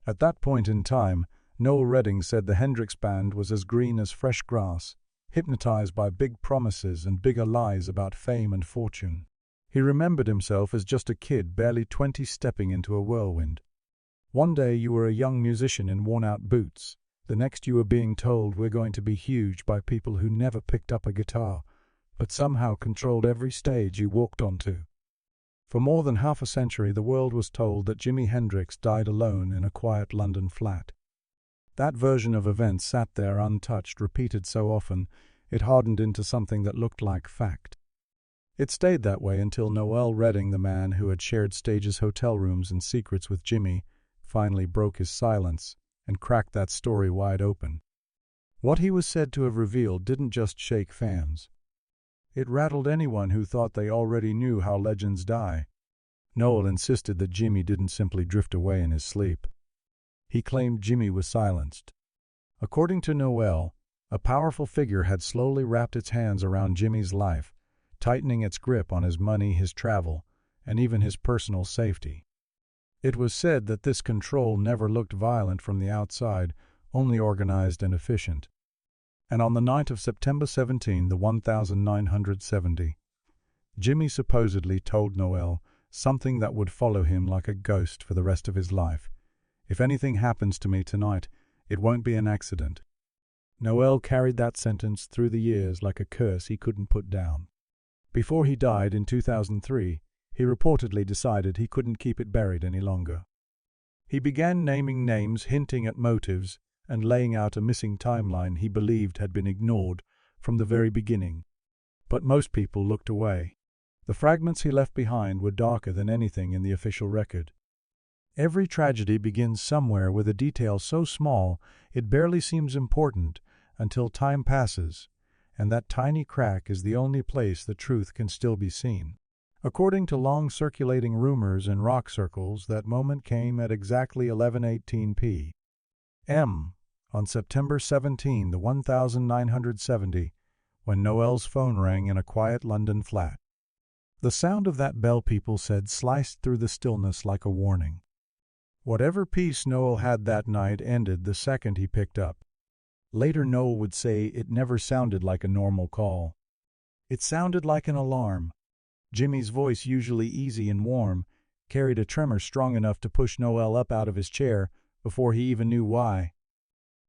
At that point in time, Noel Redding said the Hendrix band was as green as fresh grass, hypnotized by big promises and bigger lies about fame and fortune. He remembered himself as just a kid barely 20 stepping into a whirlwind. One day you were a young musician in worn-out boots. The next you were being told we're going to be huge by people who never picked up a guitar, but somehow controlled every stage you walked onto. For more than half a century the world was told that Jimi Hendrix died alone in a quiet London flat. That version of events sat there untouched, repeated so often, it hardened into something that looked like fact. It stayed that way until Noel Redding, the man who had shared stages, hotel rooms, and secrets with Jimi, finally broke his silence and cracked that story wide open. What he was said to have revealed didn't just shake fans. It rattled anyone who thought they already knew how legends die. Noel insisted that Jimi didn't simply drift away in his sleep. He claimed Jimi was silenced. According to Noel, a powerful figure had slowly wrapped its hands around Jimi's life, tightening its grip on his money, his travel, and even his personal safety. It was said that this control never looked violent from the outside, only organized and efficient. And on the night of September 17, the 1970, Jimi supposedly told Noel something that would follow him like a ghost for the rest of his life. "If anything happens to me tonight, it won't be an accident." Noel carried that sentence through the years like a curse he couldn't put down. Before he died in 2003, he reportedly decided he couldn't keep it buried any longer. He began naming names, hinting at motives, and laying out a missing timeline he believed had been ignored from the very beginning. But most people looked away. The fragments he left behind were darker than anything in the official record. Every tragedy begins somewhere with a detail so small it barely seems important until time passes, and that tiny crack is the only place the truth can still be seen. According to long-circulating rumors in rock circles, that moment came at exactly 11:18 p.m. on September 17, the 1970, when Noel's phone rang in a quiet London flat. The sound of that bell, people said, sliced through the stillness like a warning. Whatever peace Noel had that night ended the second he picked up. Later Noel would say it never sounded like a normal call. It sounded like an alarm. Jimi's voice, usually easy and warm, carried a tremor strong enough to push Noel up out of his chair before he even knew why.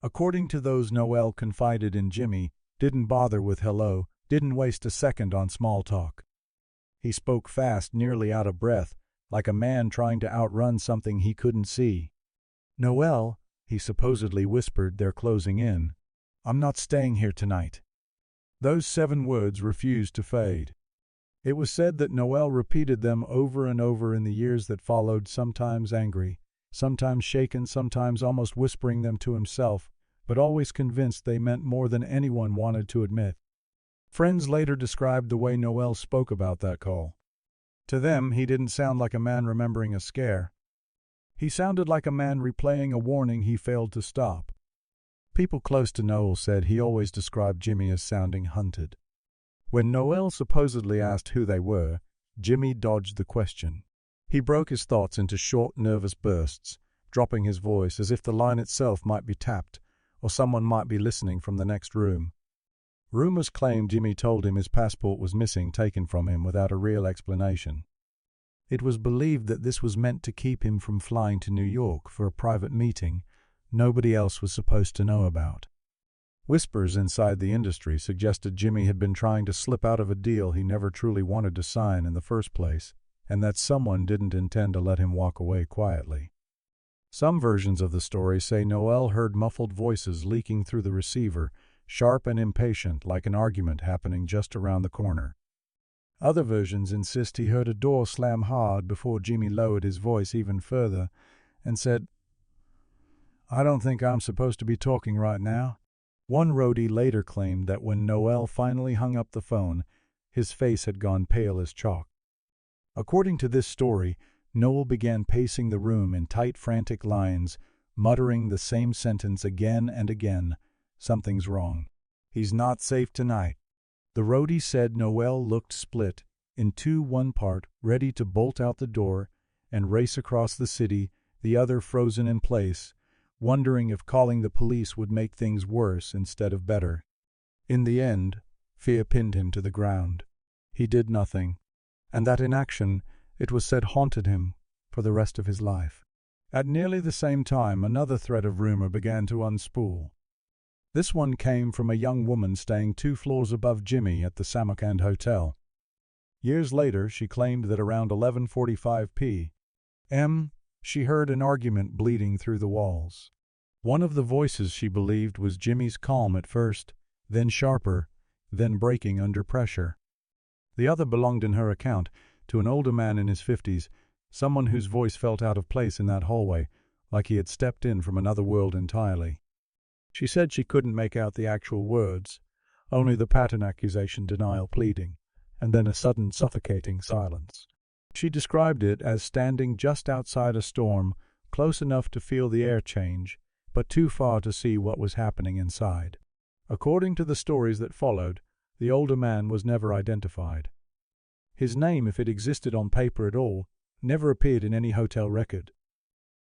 According to those Noel confided in, Jimi didn't bother with hello, didn't waste a second on small talk. He spoke fast, nearly out of breath, like a man trying to outrun something he couldn't see. "Noel," he supposedly whispered, "they're closing in. I'm not staying here tonight." Those 7 words refused to fade. It was said that Noel repeated them over and over in the years that followed, sometimes angry, sometimes shaken, sometimes almost whispering them to himself, but always convinced they meant more than anyone wanted to admit. Friends later described the way Noel spoke about that call. To them, he didn't sound like a man remembering a scare. He sounded like a man replaying a warning he failed to stop. People close to Noel said he always described Jimi as sounding hunted. When Noel supposedly asked who they were, Jimi dodged the question. He broke his thoughts into short, nervous bursts, dropping his voice as if the line itself might be tapped, or someone might be listening from the next room. Rumors claimed Jimi told him his passport was missing, taken from him without a real explanation. It was believed that this was meant to keep him from flying to New York for a private meeting nobody else was supposed to know about. Whispers inside the industry suggested Jimi had been trying to slip out of a deal he never truly wanted to sign in the first place, and that someone didn't intend to let him walk away quietly. Some versions of the story say Noel heard muffled voices leaking through the receiver, sharp and impatient, like an argument happening just around the corner. Other versions insist he heard a door slam hard before Jimi lowered his voice even further and said, "I don't think I'm supposed to be talking right now." One roadie later claimed that when Noel finally hung up the phone, his face had gone pale as chalk. According to this story, Noel began pacing the room in tight, frantic lines, muttering the same sentence again and again, "Something's wrong. He's not safe tonight." The roadie said Noel looked split, in two, one part ready to bolt out the door and race across the city the other frozen in place, wondering if calling the police would make things worse instead of better. In the end, fear pinned him to the ground. He did nothing, and that inaction, it was said, haunted him for the rest of his life. At nearly the same time, another thread of rumor began to unspool. This one came from a young woman staying 2 floors above Jimi at the Samarkand Hotel. Years later, she claimed that around 11:45 p.m., she heard an argument bleeding through the walls. One of the voices, she believed, was Jimi's, calm at first, then sharper, then breaking under pressure. The other belonged, in her account, to an older man in his 50s, someone whose voice felt out of place in that hallway, like he had stepped in from another world entirely. She said she couldn't make out the actual words, only the pattern: accusation, denial, pleading, and then a sudden suffocating silence. She described it as standing just outside a storm, close enough to feel the air change, but too far to see what was happening inside. According to the stories that followed, the older man was never identified. His name, if it existed on paper at all, never appeared in any hotel record.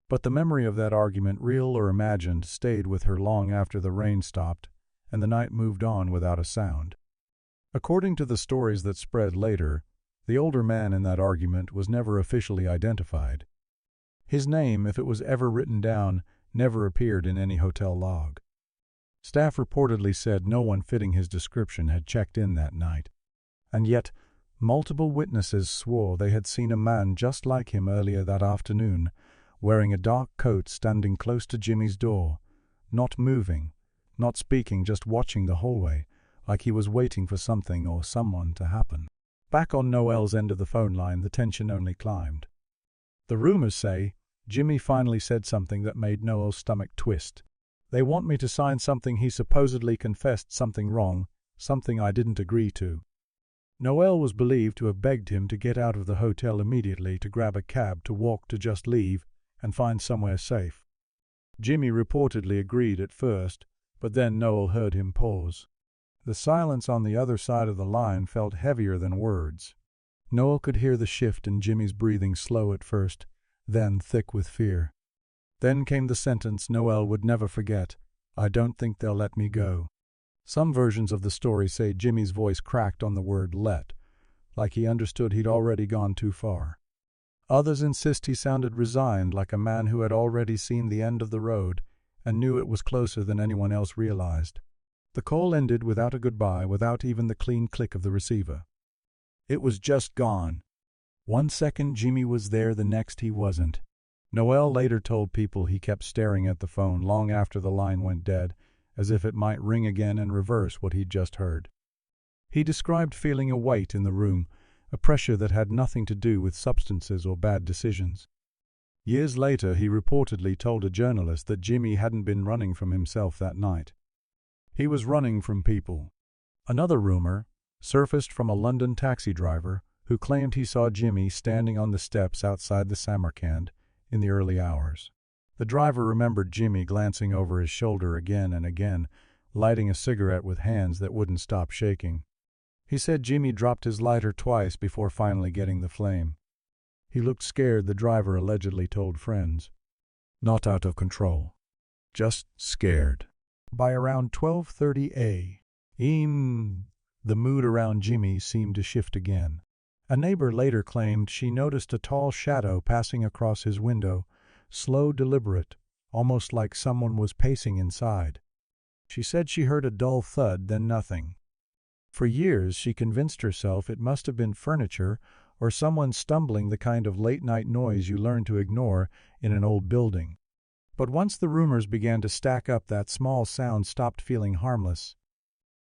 But the memory of that argument, real or imagined, stayed with her long after the rain stopped and the night moved on without a sound. According to the stories that spread later, the older man in that argument was never officially identified. His name, if it was ever written down, never appeared in any hotel log. Staff reportedly said no one fitting his description had checked in that night. And yet, multiple witnesses swore they had seen a man just like him earlier that afternoon, wearing a dark coat, standing close to Jimi's door, not moving, not speaking, just watching the hallway, like he was waiting for something or someone to happen. Back on Noel's end of the phone line, the tension only climbed. The rumors say Jimi finally said something that made Noel's stomach twist. "They want me to sign something." He supposedly confessed something wrong, something I didn't agree to. Noel was believed to have begged him to get out of the hotel immediately, to grab a cab, to walk, to just leave and find somewhere safe. Jimi reportedly agreed at first, but then Noel heard him pause. The silence on the other side of the line felt heavier than words. Noel could hear the shift in Jimi's breathing, slow at first, then thick with fear. Then came the sentence Noel would never forget: "I don't think they'll let me go." Some versions of the story say Jimi's voice cracked on the word "let," like he understood he'd already gone too far. Others insist he sounded resigned, like a man who had already seen the end of the road and knew it was closer than anyone else realized. The call ended without a goodbye, without even the clean click of the receiver. It was just gone. One second Jimi was there, the next he wasn't. Noel later told people he kept staring at the phone long after the line went dead, as if it might ring again and reverse what he'd just heard. He described feeling a weight in the room, a pressure that had nothing to do with substances or bad decisions. Years later, he reportedly told a journalist that Jimi hadn't been running from himself that night. He was running from people. Another rumor surfaced from a London taxi driver who claimed he saw Jimi standing on the steps outside the Samarkand in the early hours. The driver remembered Jimi glancing over his shoulder again and again, lighting a cigarette with hands that wouldn't stop shaking. He said Jimi dropped his lighter twice before finally getting the flame. He looked scared, the driver allegedly told friends. Not out of control, just scared. By around 12:30 a.m., the mood around Jimi seemed to shift again. A neighbor later claimed she noticed a tall shadow passing across his window, slow, deliberate, almost like someone was pacing inside. She said she heard a dull thud, then nothing. For years she convinced herself it must have been furniture or someone stumbling, the kind of late-night noise you learn to ignore in an old building. But once the rumors began to stack up, that small sound stopped feeling harmless.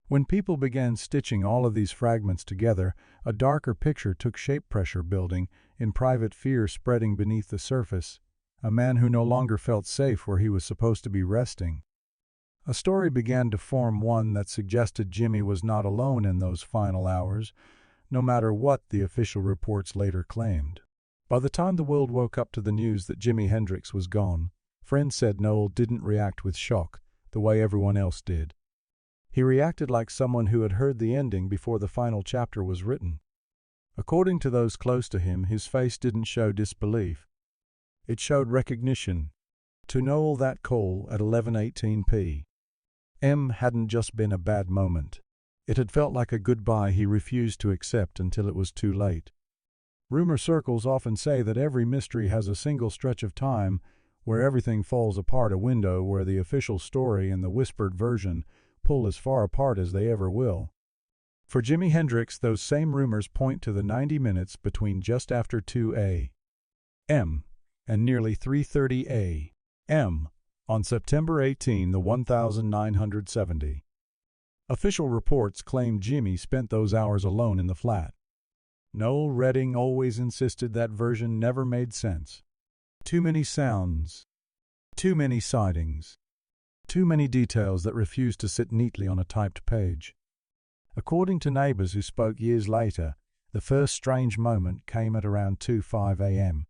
When people began stitching all of these fragments together, a darker picture took shape: pressure building, in private, fear spreading beneath the surface, a man who no longer felt safe where he was supposed to be resting. A story began to form, one that suggested Jimi was not alone in those final hours, no matter what the official reports later claimed. By the time the world woke up to the news that Jimi Hendrix was gone, friends said Noel didn't react with shock the way everyone else did. He reacted like someone who had heard the ending before the final chapter was written. According to those close to him, his face didn't show disbelief. It showed recognition. To Noel, that call at 11:18 p.m. hadn't just been a bad moment. It had felt like a goodbye he refused to accept until it was too late. Rumor circles often say that every mystery has a single stretch of time where everything falls apart, a window where the official story and the whispered version pull as far apart as they ever will. For Jimi Hendrix, those same rumors point to the 90 minutes between just after 2 a.m. and nearly 3:30 a.m. on September 18, 1970. Official reports claim Jimi spent those hours alone in the flat. Noel Redding always insisted that version never made sense. Too many sounds, too many sightings, too many details that refused to sit neatly on a typed page. According to neighbors who spoke years later, the first strange moment came at around 2:05 a.m.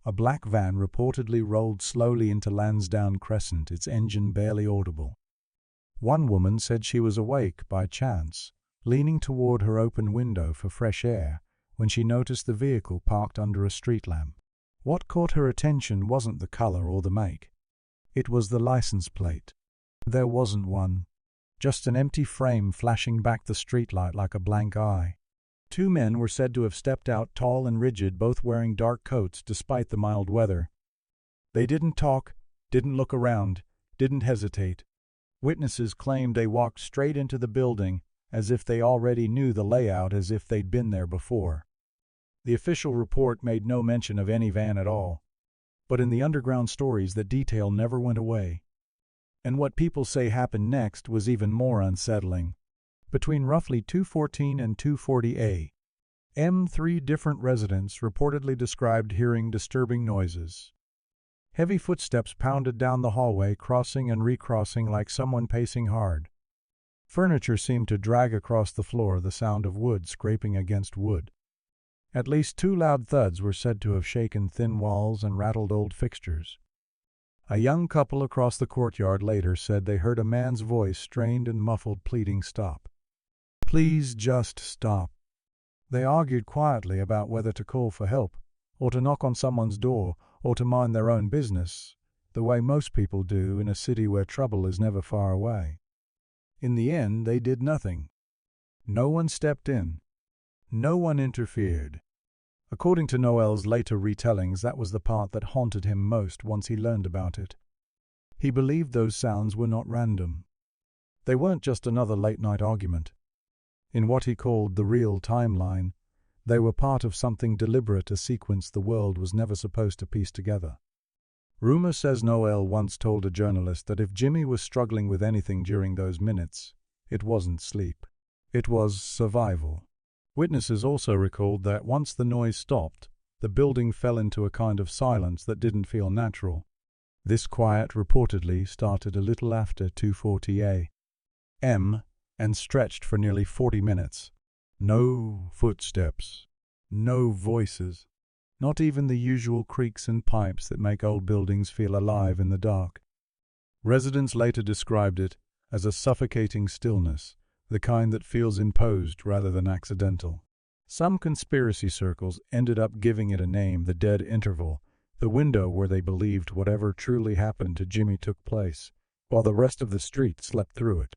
A black van reportedly rolled slowly into Lansdowne Crescent, its engine barely audible. One woman said she was awake by chance, leaning toward her open window for fresh air, when she noticed the vehicle parked under a street lamp. What caught her attention wasn't the color or the make. It was the license plate. There wasn't one, just an empty frame flashing back the streetlight like a blank eye. Two men were said to have stepped out, tall and rigid, both wearing dark coats despite the mild weather. They didn't talk, didn't look around, didn't hesitate. Witnesses claimed they walked straight into the building, as if they already knew the layout, as if they'd been there before. The official report made no mention of any van at all. But in the underground stories, the detail never went away. And what people say happened next was even more unsettling. Between roughly 2:14 and 2:40 a.m., 3 different residents reportedly described hearing disturbing noises. Heavy footsteps pounded down the hallway, crossing and recrossing like someone pacing hard. Furniture seemed to drag across the floor, the sound of wood scraping against wood. At least 2 loud thuds were said to have shaken thin walls and rattled old fixtures. A young couple across the courtyard later said they heard a man's voice, strained and muffled, pleading, "Stop. Please just stop." They argued quietly about whether to call for help, or to knock on someone's door, or to mind their own business, the way most people do in a city where trouble is never far away. In the end, they did nothing. No one stepped in. No one interfered. According to Noel's later retellings, that was the part that haunted him most once he learned about it. He believed those sounds were not random. They weren't just another late-night argument. In what he called the real timeline, they were part of something deliberate, a sequence the world was never supposed to piece together. Rumor says Noel once told a journalist that if Jimi was struggling with anything during those minutes, it wasn't sleep. It was survival. Witnesses also recalled that once the noise stopped, the building fell into a kind of silence that didn't feel natural. This quiet reportedly started a little after 2:40 a.m. and stretched for nearly 40 minutes. No footsteps, no voices, not even the usual creaks and pipes that make old buildings feel alive in the dark. Residents later described it as a suffocating stillness, the kind that feels imposed rather than accidental. Some conspiracy circles ended up giving it a name, the dead interval, the window where they believed whatever truly happened to Jimi took place, while the rest of the street slept through it.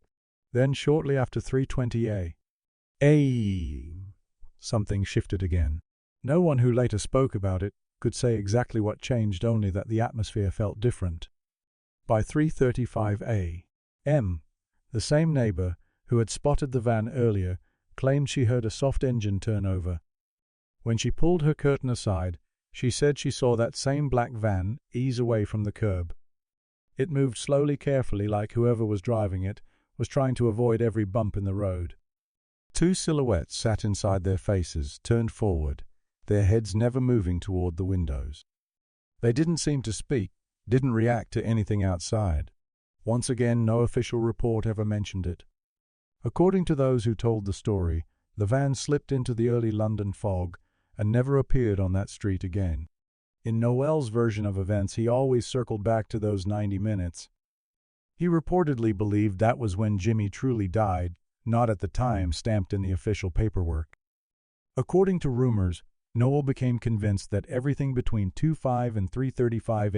Then, shortly after 3:20 a.m., something shifted again. No one who later spoke about it could say exactly what changed, only that the atmosphere felt different. By 3:35 a.m., the same neighbor who had spotted the van earlier claimed she heard a soft engine turn over. When she pulled her curtain aside, she said she saw that same black van ease away from the curb. It moved slowly, carefully, like whoever was driving it was trying to avoid every bump in the road. 2 silhouettes sat inside, their faces turned forward, their heads never moving toward the windows. They didn't seem to speak, didn't react to anything outside. Once again, no official report ever mentioned it. According to those who told the story, the van slipped into the early London fog and never appeared on that street again. In Noel's version of events, he always circled back to those 90 minutes. He reportedly believed that was when Jimi truly died, not at the time stamped in the official paperwork. According to rumors, Noel became convinced that everything between 2:05 and 3:35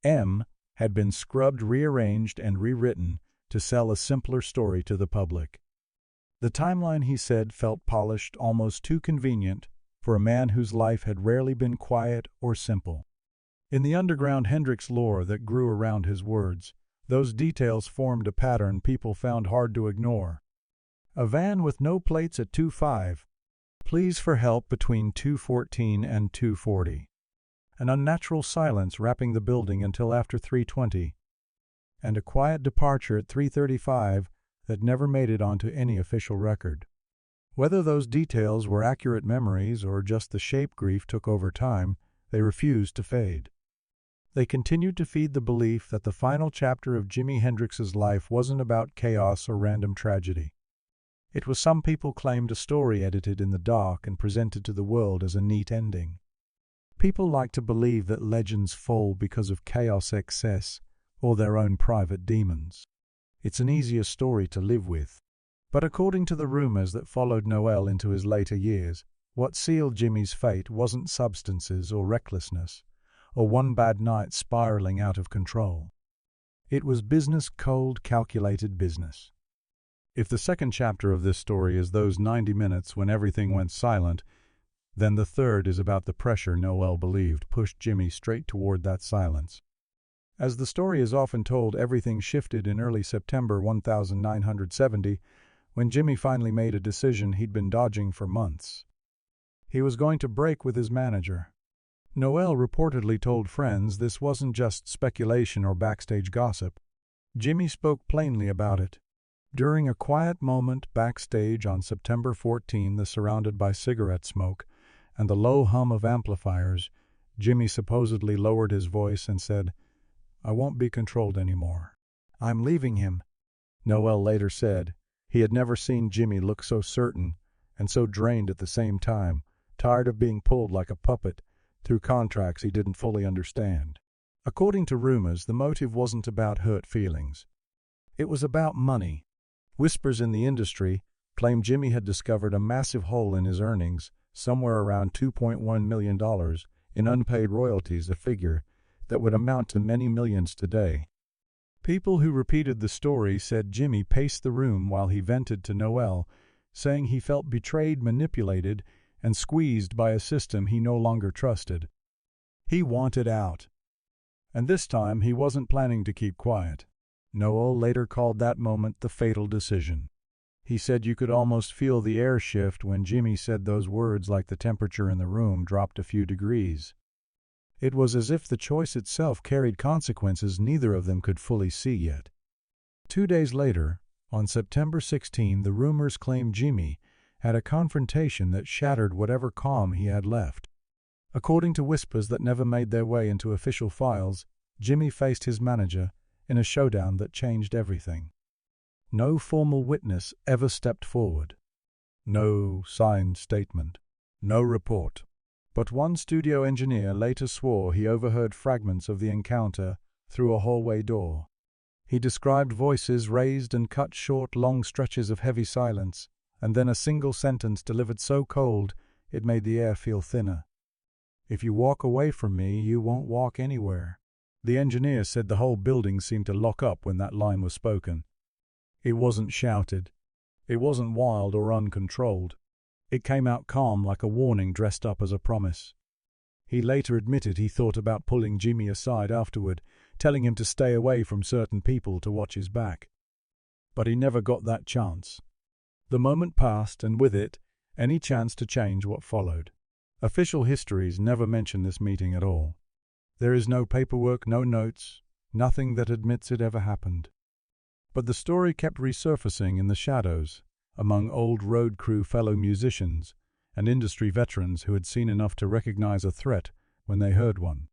a.m. had been scrubbed, rearranged, and rewritten to sell a simpler story to the public. The timeline, he said, felt polished, almost too convenient for a man whose life had rarely been quiet or simple. In the underground Hendrix lore that grew around his words, those details formed a pattern people found hard to ignore. A van with no plates at 2:05, pleas for help between 2:14 and 2:40. An unnatural silence wrapping the building until after 3:20, and a quiet departure at 3:35 that never made it onto any official record. Whether those details were accurate memories or just the shape grief took over time, they refused to fade. They continued to feed the belief that the final chapter of Jimi Hendrix's life wasn't about chaos or random tragedy. It was, some people claimed, a story edited in the dark and presented to the world as a neat ending. People like to believe that legends fall because of chaos, excess, or their own private demons. It's an easier story to live with. But according to the rumors that followed Noel into his later years, what sealed Jimi's fate wasn't substances or recklessness, or one bad night spiraling out of control. It was business, cold, calculated business. If the second chapter of this story is those 90 minutes when everything went silent, then the third is about the pressure Noel believed pushed Jimi straight toward that silence. As the story is often told, everything shifted in early September 1970, when Jimi finally made a decision he'd been dodging for months. He was going to break with his manager. Noel reportedly told friends this wasn't just speculation or backstage gossip. Jimi spoke plainly about it. During a quiet moment backstage on September 14, surrounded by cigarette smoke and the low hum of amplifiers, Jimi supposedly lowered his voice and said, "I won't be controlled anymore. I'm leaving him." Noel later said he had never seen Jimi look so certain and so drained at the same time, tired of being pulled like a puppet through contracts he didn't fully understand. According to rumors, the motive wasn't about hurt feelings. It was about money. Whispers in the industry claimed Jimi had discovered a massive hole in his earnings, somewhere around $2.1 million in unpaid royalties, a figure that would amount to many millions today. People who repeated the story said Jimi paced the room while he vented to Noel, saying he felt betrayed, manipulated, and squeezed by a system he no longer trusted. He wanted out. And this time he wasn't planning to keep quiet. Noel later called that moment the fatal decision. He said you could almost feel the air shift when Jimi said those words, like the temperature in the room dropped a few degrees. It was as if the choice itself carried consequences neither of them could fully see yet. 2 days later, on September 16, the rumors claimed Jimi had a confrontation that shattered whatever calm he had left. According to whispers that never made their way into official files, Jimi faced his manager in a showdown that changed everything. No formal witness ever stepped forward. No signed statement. No report. But one studio engineer later swore he overheard fragments of the encounter through a hallway door. He described voices raised and cut short, long stretches of heavy silence, and then a single sentence delivered so cold it made the air feel thinner. "If you walk away from me, you won't walk anywhere." The engineer said the whole building seemed to lock up when that line was spoken. It wasn't shouted. It wasn't wild or uncontrolled. It came out calm, like a warning dressed up as a promise. He later admitted he thought about pulling Jimi aside afterward, telling him to stay away from certain people to watch his back. But he never got that chance. The moment passed, and with it, any chance to change what followed. Official histories never mention this meeting at all. There is no paperwork, no notes, nothing that admits it ever happened. But the story kept resurfacing in the shadows, among old road crew fellow musicians and industry veterans who had seen enough to recognize a threat when they heard one.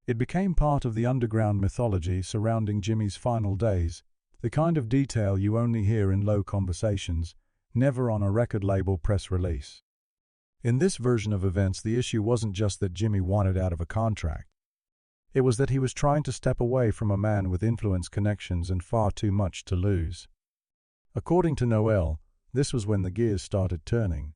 It became part of the underground mythology surrounding Jimi's final days, the kind of detail you only hear in low conversations, never on a record label press release. In this version of events, the issue wasn't just that Jimi wanted out of a contract. It was that he was trying to step away from a man with influence, connections, and far too much to lose. According to Noel, this was when the gears started turning.